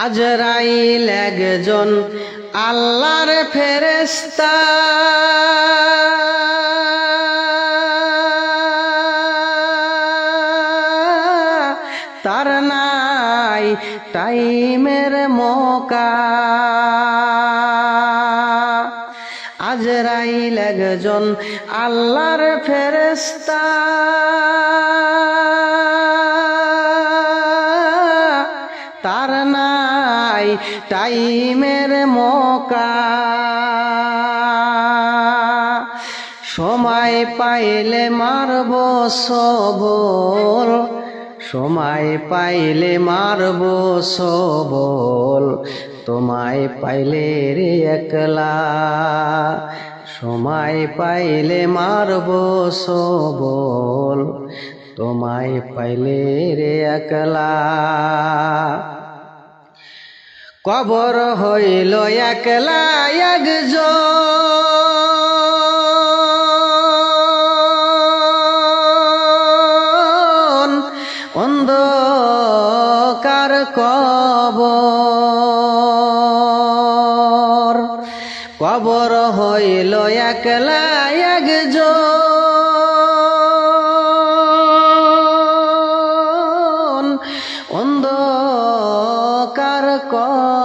আজরাইল একজন আল্লাহর ফেরেশতা, তার নাই টাইমের মৌকা। আজরাইল একজন আল্লাহর ফেরেশতা, তার নাই টাইমের মৌকা। সময় পাইলে মারব সবল, সময় পাইলে মারব সবল, তোমায় পাইলে রে একলা। সময় পাইলে মারব সবল, তোমায় পাইলে রে একলা। কবর হইল একলা একজন, অন্ধকার কবর। কবর হইল একলা একজন, অন্ধকার কবর।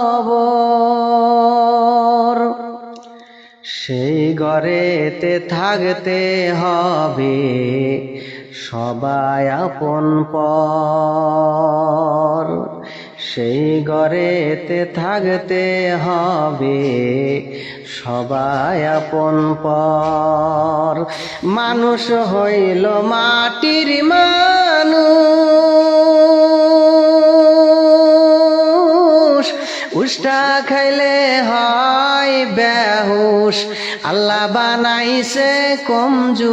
সেই ঘরেতে থাকতে হবে সবাই আপন পর, সেই ঘরেতে থাকতে হবে সবাই আপন পর। মানুষ হইল মাটির মানুষ, উষ্টা খাইলে হয় বেহুশ, আল্লাহ বানাইছে কমজোর।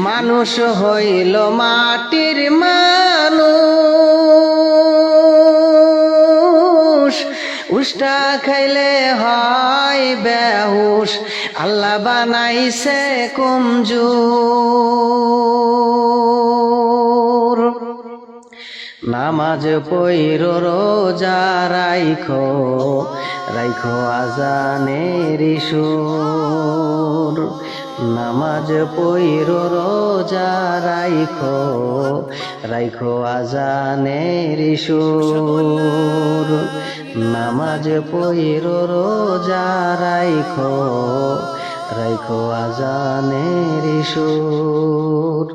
মানুষ হইল মাটির মানুষ, উষ্টা খাইলে হয় বেহুশ, আল্লাহ বানাইছে কমজোর। নামাজ পইর রোজা রাইখো, রাইখো আজানের সুর। নামাজ পইর রোজা রাইখো, রাইখো আজানের সুর। নামাজ পইর রোজা রাইখো, রাইখো আজানের সুর।